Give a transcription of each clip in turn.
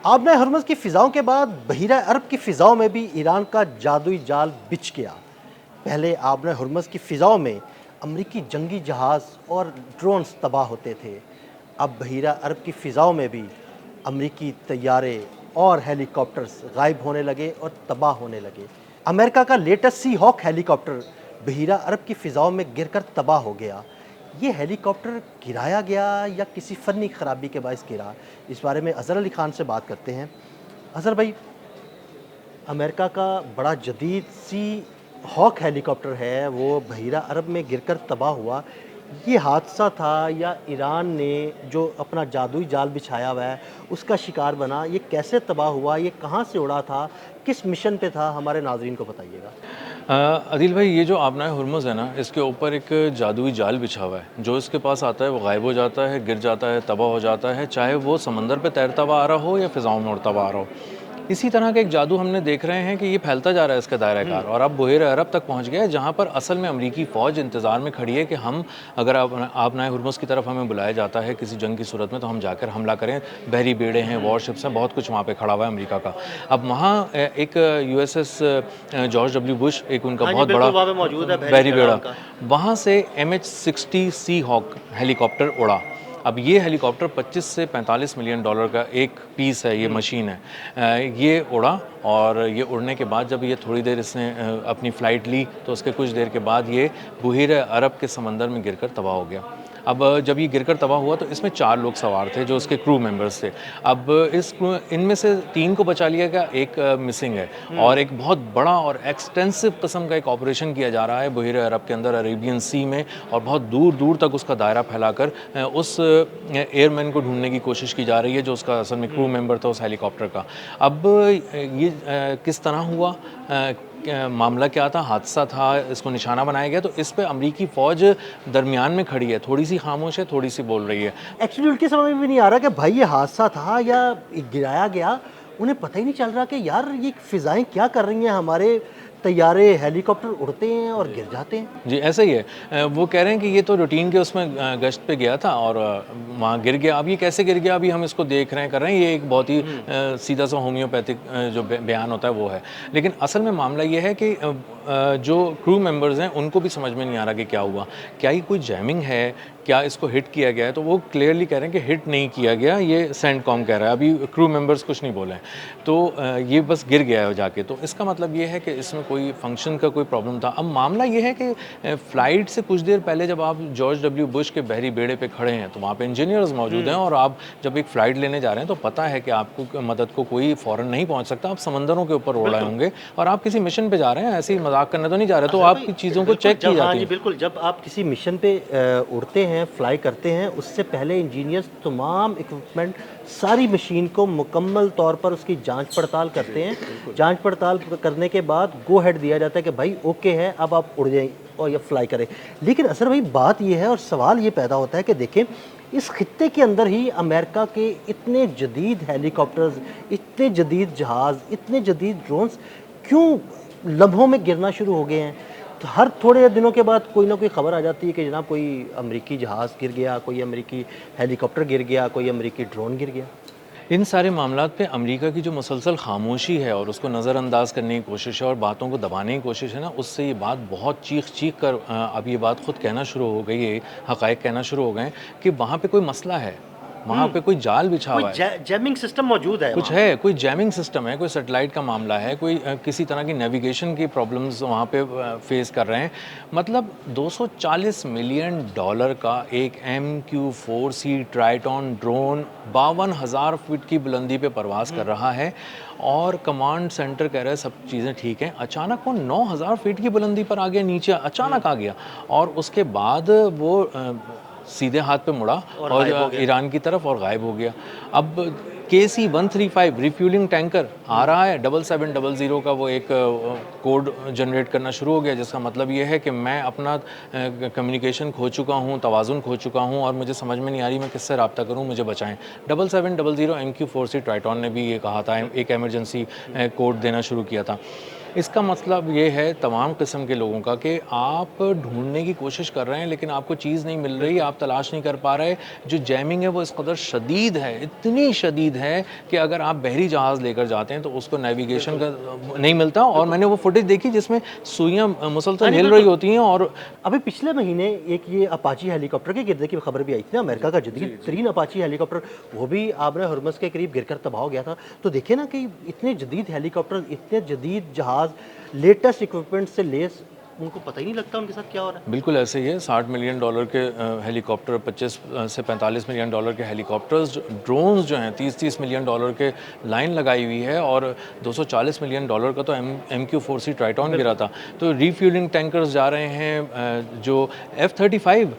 आबना हरमज़ की फ़िज़ाओं के बाद बहीरा अरब की फ़िज़ाओं में भी ईरान का जादुई जाल बिछ गया। पहले आबना हरमज़ की फ़िज़ाओं में अमरीकी जंगी जहाज़ और ड्रोन्स तबाह होते थे। अब बहीरा अरब की फ़िज़ाओं में भी अमरीकी तैयारे और हेलीकॉप्टर्स गायब होने लगे और तबाह होने लगे। अमेरिका का लेटेस्ट सी हॉक हेलीकॉप्टर बहीरा अरब की फ़िज़ाओं में गिरकर तबाह हो गया। ये हेलीकॉप्टर गिराया गया या किसी फ़नी ख़राबी के बायस गिरा? इस बारे में अज़हर अली ख़ान से बात करते हैं। अज़हर भाई, अमेरिका का बड़ा जदीद सी हॉक हेलीकॉप्टर है, वो बहीरा अरब में गिरकर तबाह हुआ। ये हादसा था या ईरान ने जो अपना जादुई जाल बिछाया हुआ है, उसका शिकार बना? ये कैसे तबाह हुआ? ये कहाँ से उड़ा था? किस मिशन पे था? हमारे नाज़रीन को बताइएगा। अदील भाई, ये जो आबनाए हुर्मुज़ है ना, इसके ऊपर एक जादुई जाल बिछा हुआ है। जो इसके पास आता है वो गायब हो जाता है, गिर जाता है, तबाह हो जाता है, चाहे वो समंदर पे तैरता हुआ आ रहा हो या फ़िज़ाओं में उड़ता हुआ आ रहा हो। इसी तरह का एक जादू हमने देख रहे हैं कि ये फैलता जा रहा है इसका दायरा-ए-कार, और अब बहीर अरब तक पहुँच गया है, जहाँ पर असल में अमरीकी फ़ौज इंतज़ार में खड़ी है कि हम अगर आबनाए हुर्मुज़ की तरफ हमें बुलाया जाता है किसी जंग की सूरत में, तो हम जाकर हमला करें। बहरी बेड़े हैं, वॉरशिप्स हैं, बहुत कुछ वहाँ पे खड़ा हुआ है अमरीका का। अब वहाँ एक यूएसएस जॉर्ज डब्ल्यू बुश, एक उनका हाँ जी, बहुत बड़ा बिल्कुल वहाँ पे मौजूद है बहरी बहरी बेड़ा बेड़ा, उनका। वहाँ से MH-60 सी हॉक हेलीकॉप्टर उड़ा। अब ये हेलीकॉप्टर 25 से 45 मिलियन डॉलर का एक पीस है, ये मशीन है। ये उड़ा, और ये उड़ने के बाद जब ये थोड़ी देर इसने अपनी फ़्लाइट ली, तो उसके कुछ देर के बाद ये बहीर अरब के समंदर में गिरकर तबाह हो गया। अब जब ये गिरकर तबाह हुआ तो इसमें 4 लोग सवार थे जो उसके क्रू मेंबर्स थे। अब इनमें से 3 को बचा लिया गया, एक मिसिंग है, और एक बहुत बड़ा और एक्सटेंसिव किस्म का एक ऑपरेशन किया जा रहा है बहीर अरब के अंदर, अरेबियन सी में, और बहुत दूर-दूर तक उसका दायरा फैलाकर उस एयरमैन को ढूँढने की कोशिश की जा रही है जो उसका असल में क्रू मेंबर था उस हेलीकॉप्टर का। अब ये किस तरह हुआ, मामला क्या था, हादसा था, इसको निशाना बनाया गया, तो इस पे अमरीकी फ़ौज दरमियान में खड़ी है, थोड़ी-सी खामोश है, थोड़ी-सी बोल रही है। एक्चुअली उनकी समझ में भी नहीं आ रहा कि भाई ये हादसा था या गिराया गया। उन्हें पता ही नहीं चल रहा कि यार ये फ़िज़ाएँ क्या कर रही हैं, हमारे तैयारे हेलीकॉप्टर उड़ते हैं और गिर जाते हैं। जी, ऐसा ही है। वो कह रहे हैं कि ये तो रूटीन के उसमें गश्त पे गया था और वहाँ गिर गया। अब ये कैसे गिर गया, अभी हम इसको देख रहे हैं, कर रहे हैं। ये एक बहुत ही सीधा-सा होम्योपैथिक जो बयान होता है वो है। लेकिन असल में मामला ये है कि जो क्रू मेंबर्स हैं उनको भी समझ में नहीं आ रहा कि क्या हुआ। क्या ये कोई जैमिंग है? क्या इसको हिट किया गया है? तो वो क्लियरली कह रहे हैं कि हिट नहीं किया गया, ये सेंटकॉम कह रहा है। अभी क्रू मेंबर्स कुछ नहीं बोले हैं। तो ये बस गिर गया है जाके। तो इसका मतलब ये है कि इसमें कोई फंक्शन का कोई प्रॉब्लम था। अब मामला ये है कि फ़्लाइट से कुछ देर पहले जब आप जॉर्ज डब्ल्यू बुश के बहरी बेड़े पे खड़े हैं, तो वहाँ पे इंजीनियर्स मौजूद हैं, और आप जब एक फ़्लाइट लेने जा रहे हैं तो पता है कि आपको मदद को कोई फ़ौरन नहीं पहुँच सकता। आप समंदरों के ऊपर उड़ रहे होंगे और आप किसी मिशन पे जा रहे हैं, ऐसे ही मज़ाक करने तो नहीं जा रहे। तो अज़हर भाई, आपकी चीज़ों को बिल्कुल चेक की जब, हाँ जाती जी है। बिल्कुल, जब आप किसी मिशन पे उड़ते हैं, फ्लाई करते हैं, उससे पहले इंजीनियर्स तमाम इक्विपमेंट, सारी मशीन को मुकम्मल तौर पर उसकी जांच पड़ताल करते हैं। जांच पड़ताल करने के बाद गो हेड दिया जाता है कि भाई ओके है, अब आप उड़ जाएं और या फ्लाई करें। लेकिन अज़हर भाई, बात ये है और सवाल ये पैदा होता है कि देखें, इस खित्ते के अंदर ही अमेरिका के इतने जदीद हेलीकॉप्टर्स, इतने जदीद जहाज़, इतने जदीद ड्रोन्स क्यों लम्हों में गिरना शुरू हो गए हैं? तो हर थोड़े दिनों के बाद कोई ना कोई ख़बर आ जाती है कि जनाब कोई अमेरिकी जहाज़ गिर गया, कोई अमेरिकी हेलीकॉप्टर गिर गया, कोई अमेरिकी ड्रोन गिर गया। इन सारे मामलात पे अमेरिका की जो मुसलसल खामोशी है और उसको नज़रअंदाज करने की कोशिश है और बातों को दबाने की कोशिश है ना, उससे ये बात बहुत चीख कर अब ये बात खुद कहना शुरू हो गई है, हक़ाइक़ कहना शुरू हो गए हैं कि वहाँ पे कोई मसला है, वहाँ पे कोई जाल बिछा कोई हुआ है। जैमिंग सिस्टम मौजूद है कुछ वहाँ पे। है, कोई जैमिंग सिस्टम है, कोई सैटेलाइट का मामला है, कोई किसी तरह की नेविगेशन की प्रॉब्लम्स वहाँ पे फेस कर रहे हैं। मतलब 240 मिलियन डॉलर का एक MQ-4C ट्राइटॉन ड्रोन 52,000 फीट की बुलंदी पे परवाज़ कर रहा है, और कमांड सेंटर कह रहा है सब चीज़ें ठीक हैं। अचानक वो 9,000 फीट की बुलंदी पर आ गया, नीचे अचानक आ गया, और उसके बाद वो सीधे हाथ पे मुड़ा और और गायब हो गया। ईरान की तरफ, और गायब हो गया। अब KC-135 रिफ्यूलिंग टैंकर आ रहा है, 7700 का वो एक कोड जनरेट करना शुरू हो गया, जिसका मतलब ये है कि मैं अपना कम्युनिकेशन खो चुका हूँ, तवाज़ुन खो चुका हूँ, और मुझे समझ में नहीं आ रही मैं किससे रब्ता करूँ, मुझे बचाएं। 7700 MQ-4C ट्राइटॉन ने भी ये कहा था, एक इमरजेंसी कोड देना शुरू किया था। इसका मतलब ये है तमाम किस्म के लोगों का कि आप ढूंढने की कोशिश कर रहे हैं लेकिन आपको चीज़ नहीं मिल रही, आप तलाश नहीं कर पा रहे। जो जैमिंग है वो इस कदर शदीद है, इतनी शदीद है कि अगर आप बहरी जहाज़ लेकर जाते हैं तो उसको नेविगेशन का नहीं मिलता। और मैंने वो फुटेज देखी जिसमें सुइयाँ मुसलसल हिल रही होती हैं। और अभी पिछले महीने एक ये अपाची हेलीकॉप्टर के गिरने की खबर भी आई थी ना, अमेरिका का जदीद तरीन अपाची हेलीकॉप्टर, वो भी आबरा हुर्मुज़ के करीब गिरकर तबाह हो गया था। तो देखिए ना कि इतने जदीद हेलीकॉप्टर, इतने जदीद जहाज़, लेटेस्ट इक्विपमेंट से लेस, उनको पता ही नहीं लगता उनके साथ क्या हो रहा है। बिल्कुल ऐसे ही है। $60 मिलियन के हेलीकॉप्टर, 25 से $45 मिलियन के हेलीकॉप्टर्स, ड्रोन्स जो हैं 30-30 मिलियन के लाइन लगाई हुई है। और $240 मिलियन का तो MQ-4C ट्राइटॉन गिरा था। तो रीफ्यूलिंग टैंकर्स जा रहे हैं। जो F-35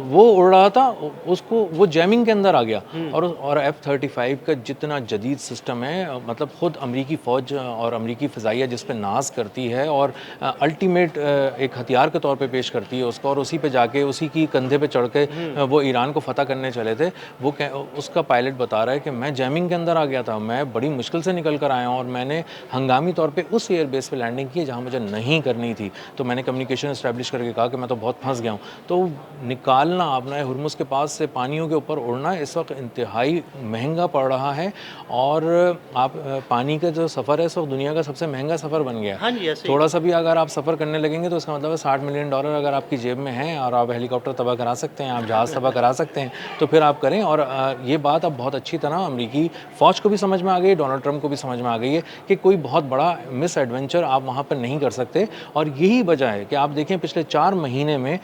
वो उड़ रहा था, उसको वो जैमिंग के अंदर आ गया। और F-35 का जितना जदीद सिस्टम है, मतलब ख़ुद अमरीकी फ़ौज और अमरीकी फ़िज़ाइया जिस पे नाज करती है और अल्टीमेट एक हथियार के तौर पे पेश करती है उसको, और उसी पे जाके उसी की कंधे पे चढ़ के वो ईरान को फतह करने चले थे। वो उसका पायलट बता रहा है कि मैं जैमिंग के अंदर आ गया था, मैं बड़ी मुश्किल से निकल कर आया हूँ और मैंने हंगामी तौर पे उस एयरबेस पे लैंडिंग की जहाँ मुझे नहीं करनी थी। तो मैंने कम्युनिकेशन इस्टेब्लिश करके कहा कि मैं तो बहुत फंस गया हूँ। तो निकालना अपना हुर्मुज़ के पास से पानियों के ऊपर उड़ना इस वक्त इंतहाई महंगा पड़ रहा है। और आप पानी का जो सफ़र है इस वक्त दुनिया का सबसे महंगा सफ़र बन गया है। थोड़ा सा भी अगर आप सफ़र करने लगेंगे तो इसका मतलब है $60 मिलियन अगर आपकी जेब में है और आप हेलीकॉप्टर तबाह करा सकते हैं, आप जहाज़ तबाह करा सकते हैं, तो फिर आप करें। और ये बात अब बहुत अच्छी तरह अमरीकी फ़ौज को भी समझ में आ गई है, डोनाल्ड ट्रंप को भी समझ में आ गई है कि कोई बहुत बड़ा मिस एडवेंचर आप वहाँ पर नहीं कर सकते। और यही वजह है कि आप देखें पिछले 4 महीने में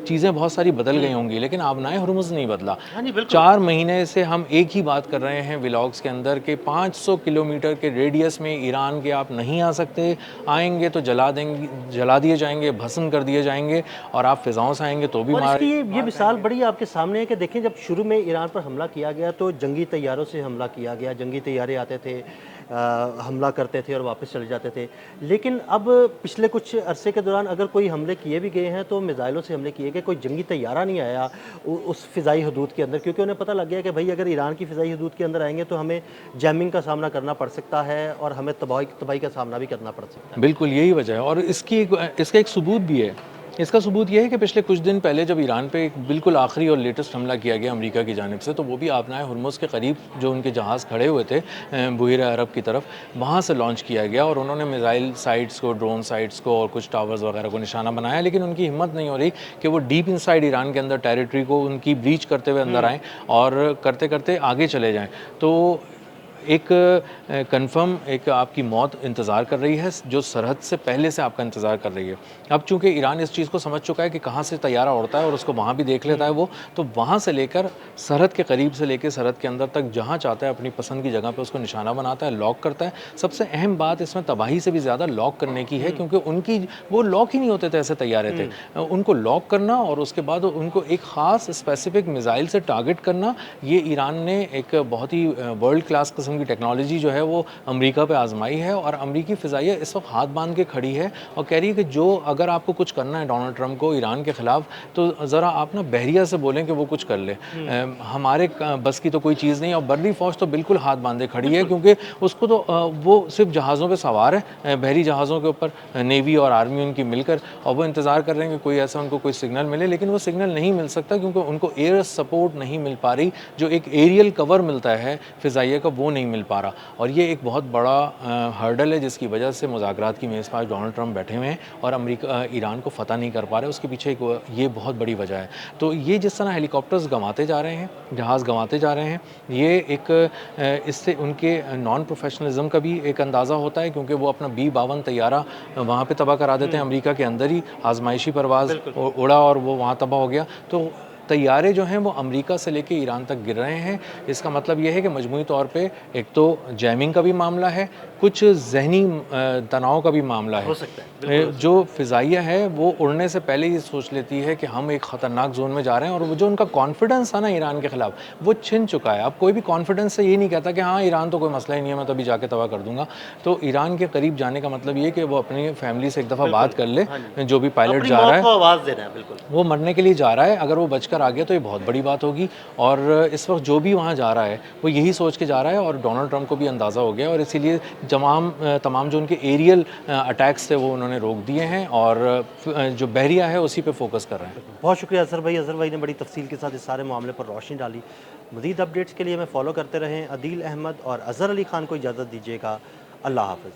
चीज़ें बहुत सारी बदल गई होंगी, लेकिन आबनाए हुर्मुज़ नहीं बदला। 4 महीने से हम एक ही बात कर रहे हैं व्लॉग्स के अंदर कि 500 किलोमीटर के रेडियस में ईरान के आप नहीं आ सकते, आएंगे तो जला दिए जाएंगे, भस्म कर दिए जाएंगे। और आप फिजाओं से आएंगे तो भी और इसकी ये मिसाल बड़ी आपके सामने है कि देखें, जब शुरू में ईरान पर हमला किया गया तो जंगी तैयारों से हमला किया गया, जंगी तैयारे आते थे, हमला करते थे और वापस चले जाते थे। लेकिन अब पिछले कुछ अरसे के दौरान अगर कोई हमले किए भी गए हैं तो मिसाइलों से हमले किए गए, कोई जंगी तैयारा नहीं आया उस फ़िज़ाई हदूद के अंदर, क्योंकि उन्हें पता लग गया कि भाई अगर ईरान की फ़िज़ाई हदूद के अंदर आएंगे तो हमें जैमिंग का सामना करना पड़ सकता है और हमें तबाही का सामना भी करना पड़ सकता है। बिल्कुल यही वजह है। और इसका एक सबूत भी है। इसका सबूत यह है कि पिछले कुछ दिन पहले जब ईरान पे एक बिल्कुल आखिरी और लेटेस्ट हमला किया गया अमेरिका की जानिब से, तो वो भी आबनाए हुर्मुज़ के करीब जो उनके जहाज़ खड़े हुए थे बुहिरा अरब की तरफ, वहाँ से लॉन्च किया गया। और उन्होंने मिसाइल साइट्स को, ड्रोन साइट्स को और कुछ टावर्स वगैरह को निशाना बनाया। लेकिन उनकी हिम्मत नहीं हो रही कि वो डीप इनसाइड ईरान के अंदर टेरिटरी को उनकी ब्रीच करते हुए अंदर आएँ और करते करते आगे चले जाएँ। तो एक कंफर्म एक आपकी मौत इंतज़ार कर रही है जो सरहद से पहले से आपका इंतज़ार कर रही है। अब चूंकि ईरान इस चीज़ को समझ चुका है कि कहाँ से तैयारा उड़ता है और उसको वहाँ भी देख लेता है वो, तो वहाँ से लेकर सरहद के करीब से लेकर सरहद के अंदर तक जहाँ चाहता है अपनी पसंद की जगह पे उसको निशाना बनाता है, लॉक करता है। सबसे अहम बात इसमें तबाही से भी ज़्यादा लॉक करने की है, क्योंकि उनकी वो लॉक ही नहीं होते थे ऐसे तैयारे थे। उनको लॉक करना और उसके बाद उनको एक ख़ास स्पेसिफिक मिसाइल से टारगेट करना, ये ईरान ने एक बहुत ही वर्ल्ड क्लास किस्म की टेक्नोलॉजी जो है वो अमेरिका पे आजमाई है। और अमेरिकी फ़िज़ाइया इस वक्त हाथ बांध के खड़ी है और कह रही है कि जो अगर आपको कुछ करना है डोनाल्ड ट्रंप को ईरान के ख़िलाफ़, तो ज़रा आप ना बहरिया से बोलें कि वो कुछ कर ले। हमारे बस की तो कोई चीज़ नहीं। और बर्री फ़ौज तो बिल्कुल हाथ बांधे खड़ी है, क्योंकि उसको तो वो सिर्फ जहाज़ों पे सवार है, बहरी जहाज़ों के ऊपर, नेवी और आर्मी उनकी मिलकर, और वो इंतज़ार कर रहे हैं कि कोई ऐसा उनको कोई सिग्नल मिले। लेकिन वो सिग्नल नहीं मिल सकता क्योंकि उनको एयर सपोर्ट नहीं मिल पा रही, जो एक एरियल कवर मिलता है फ़िज़ाइया का वो नहीं मिल पा रहा। और ये एक बहुत बड़ा हर्डल है जिसकी वजह से मुज़ाकरात की मेज़ पर डोनाल्ड ट्रंप बैठे हुए हैं और अमेरिका ईरान को फ़तह नहीं कर पा रहे। उसके पीछे एक ये बहुत बड़ी वजह है। तो ये जिस तरह हेलीकॉप्टर्स गंवाते जा रहे हैं, जहाज़ गंवाते जा रहे हैं, ये एक इससे उनके नॉन प्रोफेशनलिज्म का भी एक अंदाज़ा होता है, क्योंकि वो अपना B-52 तैयारा वहाँ पे तबाह करा देते हैं। अमेरिका के अंदर ही आजमाइशी परवाज़ उड़ा और वो वहाँ तबाह हो गया। तो तैयारे जो हैं वो अमेरिका से लेके ईरान तक गिर रहे हैं। इसका मतलब ये है कि मजमूई तौर पे एक तो जैमिंग का भी मामला है, कुछ जहनी तनाव का भी मामला है। हो सकता है। जो फ़िज़ाइया है वो उड़ने से पहले ये सोच लेती है कि हम एक ख़तरनाक जोन में जा रहे हैं, और वो जो उनका कॉन्फिडेंस है ना ईरान के ख़िलाफ़, वो छिन चुका है। अब कोई भी कॉन्फिडेंस से ये नहीं कहता कि हाँ ईरान तो कोई मसला ही नहीं है, मैं तो अभी जाके तबाह कर दूंगा। तो ईरान के करीब जाने का मतलब ये कि वो अपनी फैमिली से एक दफ़ा बात कर ले, जो भी पायलट जा रहा है आवाज़ देना है, बिल्कुल वो मरने के लिए जा रहा है। अगर वो बचकर कर आ गया तो ये बहुत बड़ी बात होगी। और इस वक्त जो भी वहाँ जा रहा है वो यही सोच के जा रहा है, और डोनाल्ड ट्रंप को भी अंदाज़ा हो गया, और इसीलिए तमाम जो उनके एरियल अटैक्स थे वो उन्होंने रोक दिए हैं, और जो बहरिया है उसी पे फोकस कर रहे हैं। बहुत शुक्रिया अजहर भाई ने बड़ी तफसील के साथ इस सारे मामले पर रोशनी डाली। मज़ीद अपडेट्स के लिए हमें फॉलो करते रहें। अदील अहमद और अज़हर अली ख़ान को इजाज़त दीजिएगा। अल्लाह हाफ़िज़।